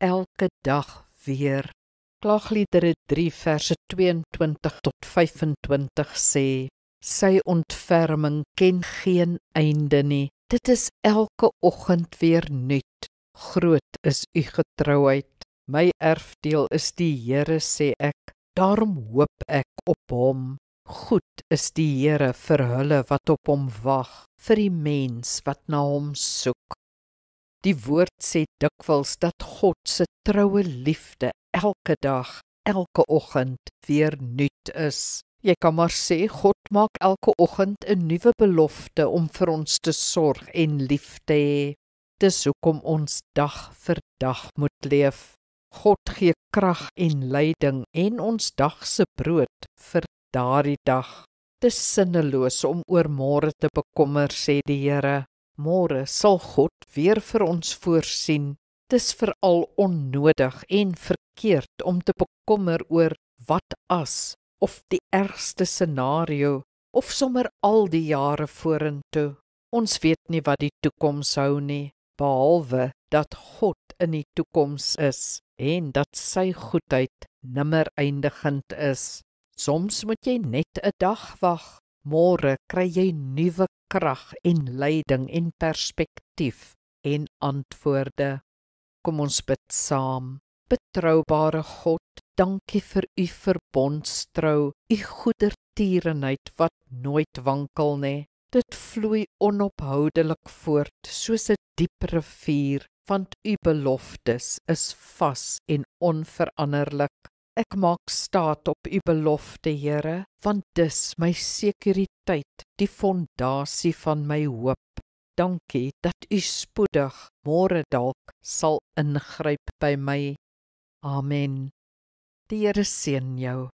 elke dag weer. Klaagliedere 3 verse 22 tot 25 sê, sy ontferming ken geen einde nie, dit is elke oggend weer nuut, groot is u getrouheid. My erfdeel is die Here, sê ek, daarom hoop ek op hom. Goed is die Here vir hulle wat op hom wag, vir die mens wat na hom soek. Die woord sê dikwels dat God se troue liefde elke dag, elke oggend weer nuut is. Jy kan maar sê, God maak elke oggend 'n nuwe belofte om vir ons te sorg en lief te hê. Dis hoekom ons dag vir dag moet leef. God gee krag en leiding en ons dag se brood vir daardie dag. Dis sinneloos om oor môre te bekommer, sê die Here. Môre sal God weer vir ons voorsien. Dis veral onnodig en verkeerd om te bekommer oor wat as, of die ergste scenario, of sommer al die jare vorentoe. Ons weet nie wat die toekoms hou nie, behalwe dat God in die toekoms is en dat sy goedheid nimmer eindigend is. Soms moet jy net 'n dag wag. Môre kry jy nuwe krag en leiding en perspektief en antwoorde. Kom ons bid saam. Betroubare God, dankie vir u verbondstrou, u goedertierenheid wat nooit wankel nie. Dit vloei onophoudelik voort soos 'n diep rivier, want u beloftes is vas en onveranderlik. Ek maak staat op u belofte, Here, want dis my sekuriteit, die fondasie van my hoop. Dankie dat u spoedig, môre dalk, sal ingryp by my. Amen. Die Here seën jou.